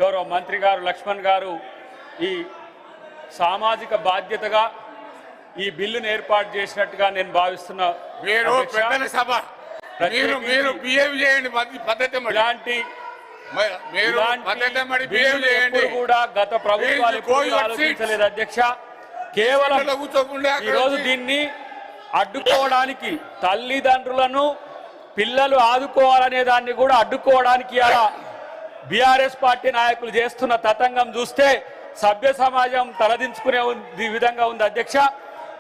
గౌరవ మంత్రి గారు లక్ష్మణ్ గారు ఈ సామాజిక బాధ్యతగా ఈ బిల్లును ఏర్పాటు చేసినట్టుగా నేను భావిస్తున్నా. కూడా గత ప్రభుత్వాలు ఆలోచించలేదు అధ్యక్ష. కేవలం ఈరోజు దీన్ని అడ్డుకోవడానికి, తల్లిదండ్రులను పిల్లలు ఆదుకోవాలనే దాన్ని కూడా అడ్డుకోవడానికి ఇలా బీఆర్ఎస్ పార్టీ నాయకులు చేస్తున్న తతంగం చూస్తే సభ్య సమాజం తలదించుకునే విధంగా ఉంది అధ్యక్ష.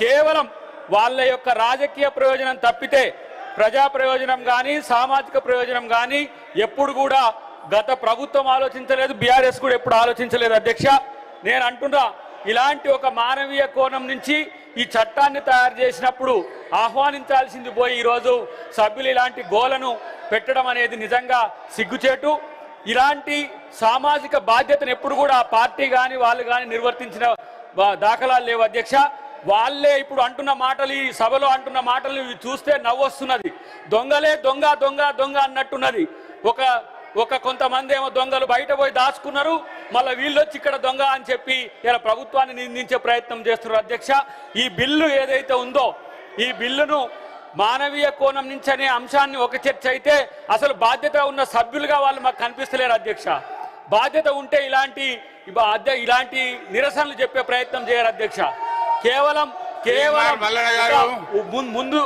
కేవలం వాళ్ళ యొక్క రాజకీయ ప్రయోజనం తప్పితే ప్రజా ప్రయోజనం కానీ సామాజిక ప్రయోజనం కానీ ఎప్పుడు కూడా గత ప్రభుత్వం ఆలోచించలేదు, బీఆర్ఎస్ కూడా ఎప్పుడు ఆలోచించలేదు అధ్యక్ష. నేను అంటున్నా, ఇలాంటి ఒక మానవీయ కోణం నుంచి ఈ చట్టాన్ని తయారు చేసినప్పుడు ఆహ్వానించాల్సింది పోయి ఈరోజు సభ్యులు ఇలాంటి గోలను పెట్టడం అనేది నిజంగా సిగ్గుచేటు. ఇలాంటి సామాజిక బాధ్యతను ఎప్పుడు కూడా పార్టీ కానీ వాళ్ళు కానీ నిర్వర్తించిన దాఖలాలు లేవు అధ్యక్ష. వాళ్ళే ఇప్పుడు అంటున్న మాటలు, ఈ సభలో అంటున్న మాటలు చూస్తే నవ్వొస్తున్నది. దొంగలే దొంగ దొంగ దొంగ అన్నట్టున్నది. కొంతమంది ఏమో దొంగలు బయట పోయి దాచుకున్నారు, మళ్ళీ వీళ్ళు వచ్చి ఇక్కడ దొంగ అని చెప్పి ఇలా ప్రభుత్వాన్ని నిందించే ప్రయత్నం చేస్తున్నారు అధ్యక్ష. ఈ బిల్లు ఏదైతే ఉందో ఈ బిల్లును మానవీయ కోణం నుంచి అనే అంశాన్ని ఒక చర్చ అయితే అసలు బాధ్యత ఉన్న సభ్యులుగా వాళ్ళు మాకు కనిపిస్తలేరు అధ్యక్ష. బాధ్యత ఉంటే ఇలాంటి నిరసనలు చెప్పే ప్రయత్నం చేయరు అధ్యక్ష. కేవలం ముందు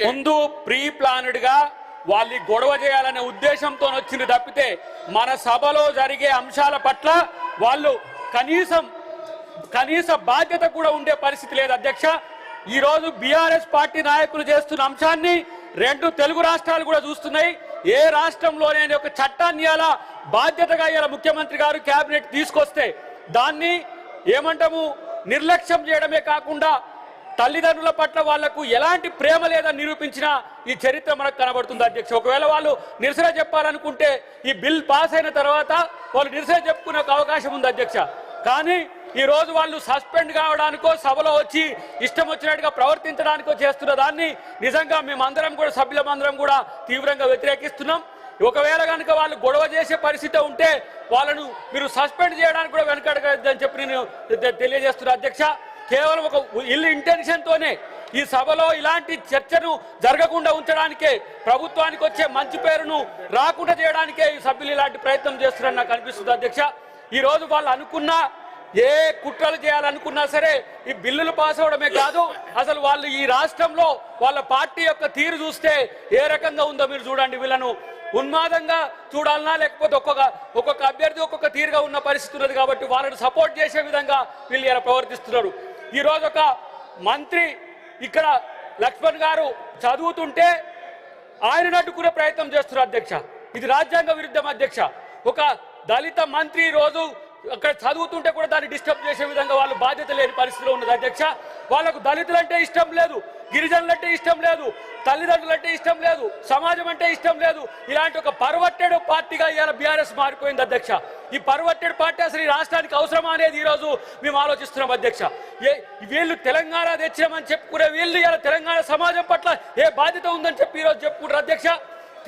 ముందు ప్రీ ప్లాన్డ్ గా వాళ్ళు గొడవ చేయాలనే ఉద్దేశంతో వచ్చింది తప్పితే మన సభలో జరిగే అంశాల పట్ల వాళ్ళు కనీస బాధ్యత కూడా ఉండే పరిస్థితి లేదు అధ్యక్ష. ఈ రోజు బీఆర్ఎస్ పార్టీ నాయకులు చేస్తున్న అంశాన్ని 2 తెలుగు రాష్ట్రాలు కూడా చూస్తున్నాయి. ఏ రాష్ట్రంలోనే ఒక చట్టాన్ని ఇలా బాధ్యతగా ఇలా ముఖ్యమంత్రి గారు కేబినెట్ తీసుకొస్తే దాన్ని ఏమంటాము నిర్లక్ష్యం చేయడమే కాకుండా తల్లిదండ్రుల పట్ల వాళ్లకు ఎలాంటి ప్రేమ లేదని నిరూపించిన ఈ చరిత్ర మనకు కనబడుతుంది అధ్యక్ష. ఒకవేళ వాళ్ళు నిరసన చెప్పాలనుకుంటే ఈ బిల్ పాస్ అయిన తర్వాత వాళ్ళు నిరసన చెప్పుకునే అవకాశం ఉంది అధ్యక్ష. కానీ ఈ రోజు వాళ్ళు సస్పెండ్ కావడానికో సభలో వచ్చి ఇష్టం వచ్చినట్టుగా ప్రవర్తించడానికో చేస్తున్న దాన్ని నిజంగా మేమందరం కూడా సభ్యులమందరం కూడా తీవ్రంగా వ్యతిరేకిస్తున్నాం. ఒకవేళ కనుక వాళ్ళు గొడవ చేసే పరిస్థితి ఉంటే వాళ్ళను మీరు సస్పెండ్ చేయడానికి కూడా వెనకడగదని చెప్పి నేను తెలియజేస్తున్నా అధ్యక్ష. కేవలం ఒక ఇల్లు ఇంటెన్షన్తోనే ఈ సభలో ఇలాంటి చర్చను జరగకుండా ఉంచడానికే, ప్రభుత్వానికి వచ్చే మంచి పేరును రాకుండా చేయడానికే ఈ సభ్యులు ఇలాంటి ప్రయత్నం చేస్తున్నారని నాకు అనిపిస్తుంది అధ్యక్ష. ఈ రోజు వాళ్ళు అనుకున్న ఏ కుట్రలు చేయాలనుకున్నా సరే ఈ బిల్లులు పాస్ అవడమే కాదు, అసలు వాళ్ళు ఈ రాష్ట్రంలో వాళ్ళ పార్టీ యొక్క తీరు చూస్తే ఏ రకంగా ఉందో మీరు చూడండి. వీళ్ళను ఉన్మాదంగా చూడాలన్నా లేకపోతే ఒక్కొక్క అభ్యర్థి ఒక్కొక్క తీరుగా ఉన్న పరిస్థితి ఉన్నది. కాబట్టి వాళ్ళని సపోర్ట్ చేసే విధంగా వీళ్ళు ఇలా ప్రవర్తిస్తున్నారు. ఈరోజు ఒక మంత్రి ఇక్కడ లక్ష్మణ్ గారు చదువుతుంటే ఆయనను అడ్డుకునే ప్రయత్నం చేస్తున్నారు అధ్యక్ష. ఇది రాజ్యాంగ విరుద్ధం అధ్యక్ష. ఒక దళిత మంత్రి రోజు అక్కడ చదువుతుంటే కూడా దాన్ని డిస్టర్బ్ చేసే విధంగా వాళ్ళు బాధ్యత లేని పరిస్థితిలో ఉన్నది అధ్యక్ష. వాళ్ళకు దళితులంటే ఇష్టం లేదు, గిరిజనులంటే ఇష్టం లేదు, తల్లిదండ్రులంటే ఇష్టం లేదు, సమాజం అంటే ఇష్టం లేదు. ఇలాంటి ఒక పర్వర్టెడ్ పార్టీగా ఇవాళ బీఆర్ఎస్ మారిపోయింది అధ్యక్ష. ఈ పర్వర్టెడ్ పార్టీ అసలు ఈ రాష్ట్రానికి అవసరమా అనేది ఈరోజు మేము ఆలోచిస్తున్నాం అధ్యక్ష. వీళ్ళు తెలంగాణ తెచ్చామని చెప్పుకునే వీళ్ళు ఇలా తెలంగాణ సమాజం పట్ల ఏ బాధ్యత ఉందని చెప్పి ఈరోజు చెప్పుకుంటారు అధ్యక్ష.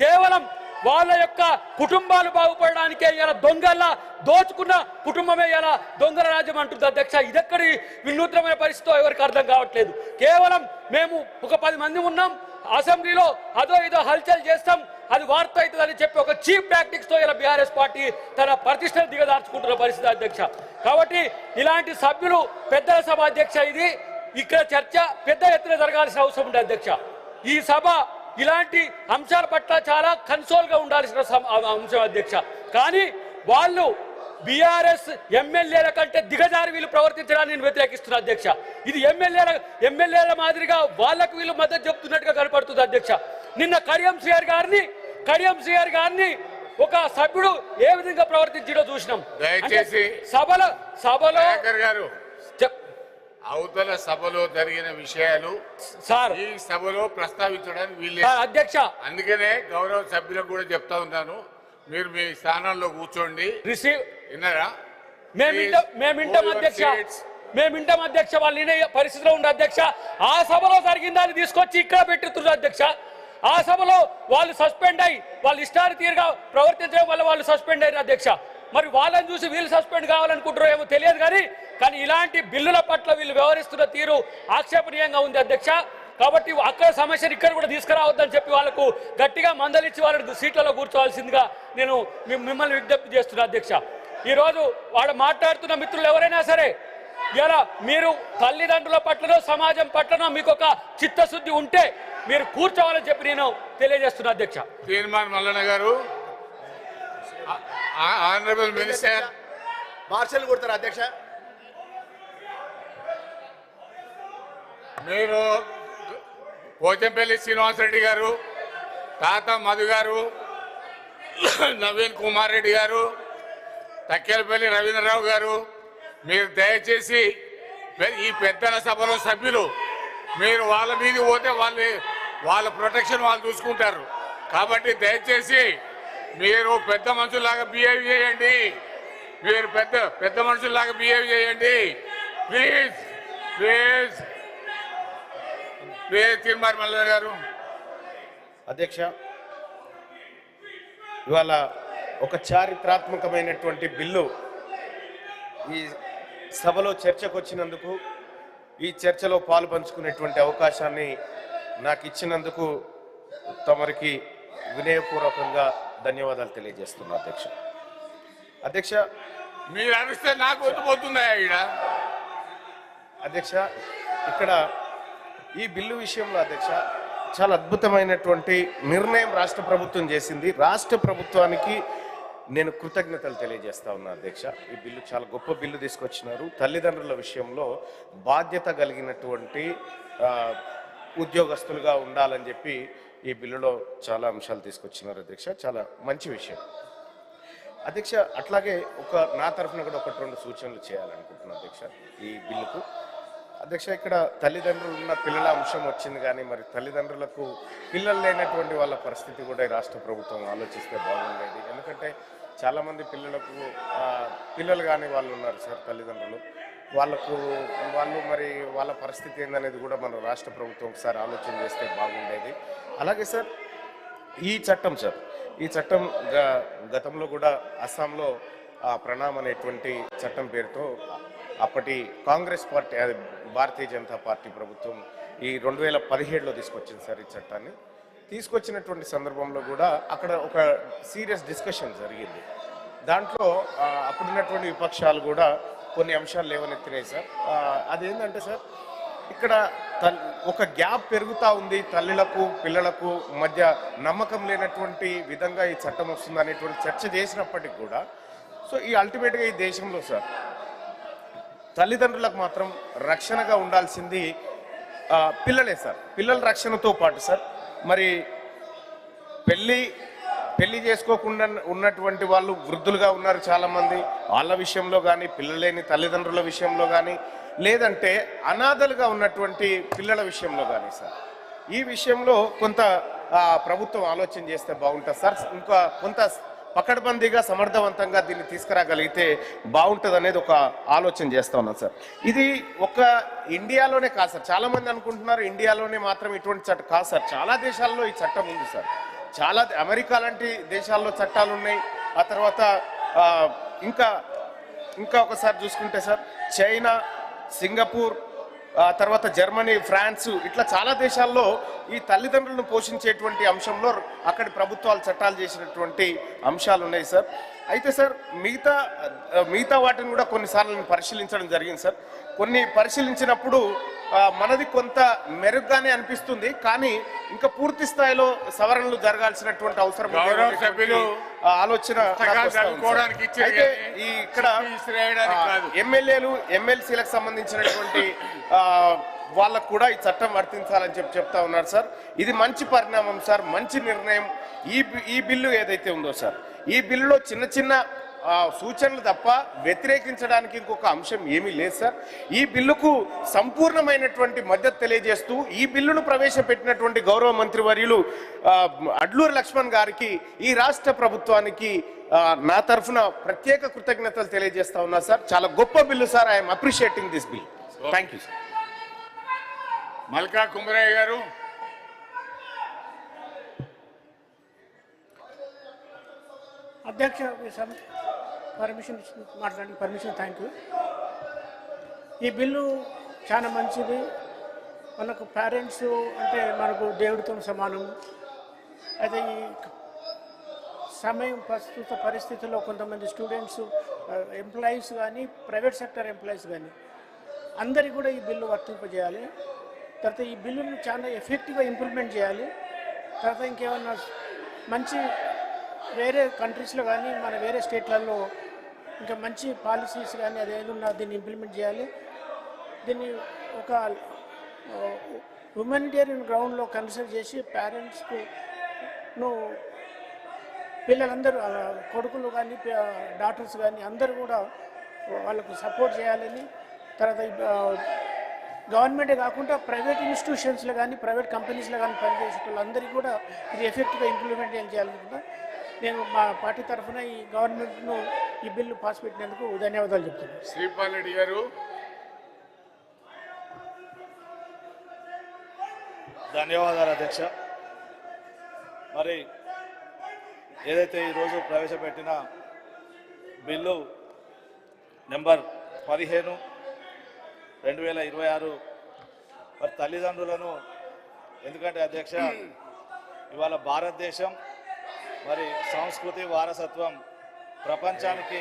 కేవలం వాళ్ళ యొక్క కుటుంబాలు బాగుపడడానికే ఇలా దొంగల దోచుకున్న కుటుంబమే ఇలా దొంగల రాజ్యం అంటుంది అధ్యక్ష. ఇదెక్కడి వినూత్నమైన పరిస్థితితో ఎవరికి అర్థం కావట్లేదు. కేవలం మేము ఒక 10 మంది ఉన్నాం, అసెంబ్లీలో అదో ఇదో హల్చల్ చేస్తాం, అది వార్త అవుతుందని చెప్పి ఒక చీప్ టాక్టిక్స్ తో ఇలా బీఆర్ఎస్ పార్టీ తన ప్రతిష్టను దిగదార్చుకుంటున్న పరిస్థితి అధ్యక్ష. కాబట్టి ఇలాంటి సభ్యులు పెద్దల సభ అధ్యక్ష, ఇది ఇక్కడ చర్చ పెద్ద ఎత్తున జరగాల్సిన అవసరం ఉంది అధ్యక్ష. ఈ సభ ఇలాంటి అంశాల పట్ల చాలా కన్సోల్ గా ఉండాల్సిన అంశం అధ్యక్ష. కానీ వాళ్ళు బీఆర్ఎస్ ఎమ్మెల్యేల కంటే దిగజారి వీళ్ళు ప్రవర్తించడాన్ని నేను వ్యతిరేకిస్తున్నా అధ్యక్ష. ఇది ఎమ్మెల్యేల మాదిరిగా వాళ్ళకు వీళ్ళు మద్దతు చెప్తున్నట్టుగా కనపడుతుంది అధ్యక్ష. నిన్న కడియం శ్రీహరి గారిని ఒక సభ్యుడు ఏ విధంగా ప్రవర్తించడో చూసినాం. సభలో అవతల సభలో జరిగిన విషయాలు సార్ ఈ సభలో ప్రస్తావించడానికి వీల్లేదు అధ్యక్ష. అందుకనే గౌరవ సభ్యులకు కూడా చెప్తా ఉన్నాను, మీరు మీ స్థానంలో కూర్చోండి. రిసీవ్ విన్నారా? మేము వింటాం అధ్యక్ష, వాళ్ళు వినే పరిస్థితిలో ఉండే అధ్యక్ష. ఆ సభలో జరిగిన దాన్ని తీసుకొచ్చి ఇక్కడ పెట్టుతున్నారు అధ్యక్ష. ఆ సభలో వాళ్ళు సస్పెండ్ అయ్యి వాళ్ళు ఇష్టారీతిగా ప్రవర్తించడం వల్ల వాళ్ళు సస్పెండ్ అయ్యారు అధ్యక్ష. మరి వాళ్ళని చూసి వీళ్ళు సస్పెండ్ కావాలనుకుంటారో ఏమో తెలియదు, కానీ ఇలాంటి బిల్లుల పట్ల వీళ్ళు వ్యవహరిస్తున్న తీరు ఆక్షేపణీయంగా ఉంది అధ్యక్ష. కాబట్టి అక్కడ సమస్యను ఇక్కడ కూడా తీసుకురావద్దని చెప్పి వాళ్ళకు గట్టిగా మందలిచ్చి వాళ్ళకి సీట్లలో కూర్చోవాల్సిందిగా నేను మిమ్మల్ని విజ్ఞప్తి చేస్తున్నా అధ్యక్ష. ఈరోజు వాళ్ళు మాట్లాడుతున్న మిత్రులు ఎవరైనా సరే ఇలా మీరు తల్లిదండ్రుల పట్లనో సమాజం పట్లనో మీకు ఒక చిత్తశుద్ధి ఉంటే మీరు కూర్చోవాలని చెప్పి నేను తెలియజేస్తున్నా అధ్యక్ష. తీర్మాన్ Mallanna garu, honourable minister martial కొడతారు అధ్యక్ష. మీరు పోచంపల్లి శ్రీనివాసరెడ్డి గారు, తాత మధు గారు, నవీన్ కుమార్ రెడ్డి గారు, తక్కేలపల్లి రవీంద్రరావు గారు, మీరు దయచేసి ఈ పెద్దల సభలో సభ్యులు మీరు వాళ్ళ మీద పోతే వాళ్ళ ప్రొటెక్షన్ వాళ్ళు చూసుకుంటారు. కాబట్టి దయచేసి మీరు పెద్ద మనుషుల్లాగా బిహేవ్ చేయండి. మీరు పెద్ద మనుషుల్లాగా బిహేవ్ చేయండి please please please. Teenmar Mallanna garu. అధ్యక్ష, ఇవాళ ఒక చారిత్రాత్మకమైనటువంటి బిల్లు ఈ సభలో చర్చకు వచ్చినందుకు, ఈ చర్చలో పాలు పంచుకునేటువంటి అవకాశాన్ని నాకు ఇచ్చినందుకు తమరికి వినయపూర్వకంగా ధన్యవాదాలు తెలియజేస్తున్నా అధ్యక్ష. అధ్యక్ష, మీరు అరిస్తే నాకు వద్దుపోతుందా ఈడ? అధ్యక్ష, ఇక్కడ ఈ బిల్లు విషయంలో అధ్యక్ష చాలా అద్భుతమైనటువంటి నిర్ణయం రాష్ట్ర ప్రభుత్వం చేసింది. రాష్ట్ర ప్రభుత్వానికి నేను కృతజ్ఞతలు తెలియజేస్తా ఉన్నా అధ్యక్ష. ఈ బిల్లు చాలా గొప్ప బిల్లు తీసుకొచ్చినారు. తల్లిదండ్రుల విషయంలో బాధ్యత కలిగినటువంటి ఉద్యోగస్తులుగా ఉండాలని చెప్పి ఈ బిల్లులో చాలా అంశాలు తీసుకొచ్చినారు అధ్యక్ష. చాలా మంచి విషయం అధ్యక్ష. అట్లాగే నా తరఫున కూడా 1-2 సూచనలు చేయాలనుకుంటున్నాను అధ్యక్ష ఈ బిల్లుకు. అధ్యక్ష, ఇక్కడ తల్లిదండ్రులు ఉన్న పిల్లల అంశం వచ్చింది, కానీ మరి తల్లిదండ్రులకు పిల్లలు లేనటువంటి వాళ్ళ పరిస్థితి కూడా ఈ రాష్ట్ర ప్రభుత్వం ఆలోచిస్తే బాగుండేది. ఎందుకంటే చాలామంది పిల్లలు కానీ వాళ్ళు ఉన్నారు సార్, తల్లిదండ్రులు వాళ్ళు మరి వాళ్ళ పరిస్థితి ఏందనేది కూడా మన రాష్ట్ర ప్రభుత్వం ఒకసారి ఆలోచన చేస్తే బాగుండేది. అలాగే సార్ ఈ చట్టం గతంలో కూడా అస్సాంలో ప్రణామ్ అనేటువంటి చట్టం పేరుతో అప్పటి కాంగ్రెస్ పార్టీ, భారతీయ జనతా పార్టీ ప్రభుత్వం ఈ 2017లో తీసుకొచ్చింది సార్. ఈ చట్టాన్ని తీసుకొచ్చినటువంటి సందర్భంలో కూడా అక్కడ ఒక సీరియస్ డిస్కషన్ జరిగింది. దాంట్లో అప్పుడున్నటువంటి విపక్షాలు కూడా కొన్ని అంశాలు లేవనెత్తినాయి సార్. అదేంటంటే సార్, ఇక్కడ ఒక గ్యాప్ పెరుగుతూ ఉంది, తల్లులకు పిల్లలకు మధ్య నమ్మకం లేనటువంటి విధంగా ఈ చట్టం వస్తుంది అనేటువంటి చర్చ చేసినప్పటికీ కూడా సో ఈ అల్టిమేట్గా ఈ దేశంలో సార్ తల్లిదండ్రులకు మాత్రం రక్షణగా ఉండాల్సింది పిల్లలే సార్. పిల్లల రక్షణతో పాటు సార్ మరి పెళ్లి చేసుకోకుండా ఉన్నటువంటి వాళ్ళు వృద్ధులుగా ఉన్నారు చాలామంది. వాళ్ళ విషయంలో కానీ, పిల్లలు లేని తల్లిదండ్రుల విషయంలో కానీ, లేదంటే అనాథలుగా ఉన్నటువంటి పిల్లల విషయంలో కానీ సార్ ఈ విషయంలో కొంత ప్రభుత్వం ఆలోచన చేస్తే బాగుంటుంది సార్. ఇంకా కొంత పకడ్బందీగా సమర్థవంతంగా దీన్ని తీసుకురాగలిగితే బాగుంటుంది అనేది ఒక ఆలోచన చేస్తూ ఉన్నాం సార్. ఇది ఒక ఇండియాలోనే కాదు సార్. చాలామంది అనుకుంటున్నారు ఇండియాలోనే మాత్రం ఇటువంటి చట్టం కాదు సార్. చాలా దేశాల్లో ఈ చట్టం ఉంది సార్. చాలా అమెరికా లాంటి దేశాల్లో చట్టాలు ఉన్నాయి. ఆ తర్వాత ఇంకా ఒకసారి చూసుకుంటే సార్ చైనా, సింగపూర్, తర్వాత జర్మనీ, ఫ్రాన్స్, ఇట్లా చాలా దేశాల్లో ఈ తల్లిదండ్రులను పోషించేటువంటి అంశంలో అక్కడి ప్రభుత్వాలు చట్టాలు చేసినటువంటి అంశాలు ఉన్నాయి సార్. అయితే సార్ మిగతా వాటిని కూడా కొన్నిసార్లు నేను పరిశీలించడం జరిగింది సార్. కొన్ని పరిశీలించినప్పుడు మనది కొంత మెరుగ్గానే అనిపిస్తుంది, కానీ ఇంకా పూర్తి స్థాయిలో సవరణలు జరగాల్సినటువంటి అవసరం ఆలోచన. అయితే ఇక్కడ ఎమ్మెల్యేలు, ఎమ్మెల్సీలకు సంబంధించినటువంటి వాళ్ళకు కూడా ఈ చట్టం వర్తించాలని చెప్తా ఉన్నారు సార్. ఇది మంచి పరిణామం సార్, మంచి నిర్ణయం. ఈ బిల్లు ఏదైతే ఉందో సార్, ఈ బిల్లులో చిన్న సూచనలు తప్ప వ్యతిరేకించడానికి ఇంకొక అంశం ఏమీ లేదు సార్. ఈ బిల్లుకు సంపూర్ణమైనటువంటి మద్దతు తెలియజేస్తూ ఈ బిల్లును ప్రవేశపెట్టినటువంటి గౌరవ మంత్రివర్యులు అడ్లూరి లక్ష్మణ్ గారికి, ఈ రాష్ట్ర ప్రభుత్వానికి నా తరఫున ప్రత్యేక కృతజ్ఞతలు తెలియజేస్తా ఉన్నా సార్. చాలా గొప్ప bill sir. I'm appreciating this bill. Thank you sir. Malka Kumaraiah garu. అధ్యక్ష పర్మిషన్ మాట్లాడి పర్మిషన్ థ్యాంక్ యూ. ఈ బిల్లు చాలా మంచిది. మనకు పేరెంట్స్ అంటే మనకు దేవుడితో సమానం. అయితే ఈ ప్రస్తుత పరిస్థితుల్లో కొంతమంది స్టూడెంట్స్, ఎంప్లాయీస్ కానీ, ప్రైవేట్ సెక్టర్ ఎంప్లాయీస్ కానీ అందరికీ కూడా ఈ బిల్లు వర్తింపజేయాలి. తర్వాత ఈ బిల్లును చాలా ఎఫెక్టివ్గా ఇంప్లిమెంట్ చేయాలి. తర్వాత ఇంకేమన్నా మంచి వేరే కంట్రీస్లో కానీ మన వేరే స్టేట్లలో ఇంకా మంచి పాలసీస్ కానీ అదేదన్నా దీన్ని ఇంప్లిమెంట్ చేయాలి. దీన్ని ఒక హ్యూమానిటేరియన్ గ్రౌండ్లో కన్సిడర్ చేసి పేరెంట్స్కు పిల్లలందరూ కొడుకులు కానీ డాటర్స్ కానీ అందరూ కూడా వాళ్ళకు సపోర్ట్ చేయాలని, తర్వాత గవర్నమెంటే కాకుండా ప్రైవేట్ ఇన్స్టిట్యూషన్స్లో కానీ ప్రైవేట్ కంపెనీస్లో కానీ పనిచేసే వాళ్ళందరికీ కూడా ఇది ఎఫెక్ట్గా ఇంప్లిమెంట్ చేయాలనుకుంటా. నేను మా పార్టీ తరఫున ఈ గవర్నమెంట్ను ఈ బిల్లు పాస్ పెట్టినందుకు ధన్యవాదాలు చెప్తున్నాను. శ్రీపాల్ రెడ్డి గారు. ధన్యవాదాలు అధ్యక్ష. మరి ఏదైతే ఈరోజు ప్రవేశపెట్టిన బిల్లు నెంబర్ 15/2026 మరి తల్లిదండ్రులను, ఎందుకంటే అధ్యక్ష ఇవాళ భారతదేశం మరి సంస్కృతి వారసత్వం ప్రపంచానికి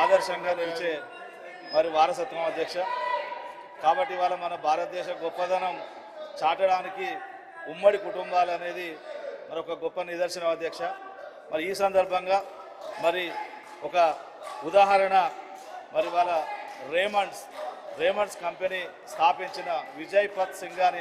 ఆదర్శంగా నిలిచే మరి వారసత్వం అధ్యక్ష. కాబట్టి ఇవాళ మన భారతదేశ గొప్పదనం చాటడానికి ఉమ్మడి కుటుంబాలు అనేది మరి ఒక గొప్ప నిదర్శనం అధ్యక్ష. మరి ఈ సందర్భంగా మరి ఒక ఉదాహరణ, మరి వాళ్ళ రేమండ్స్ కంపెనీ స్థాపించిన విజయ్ పత్ సింఘాని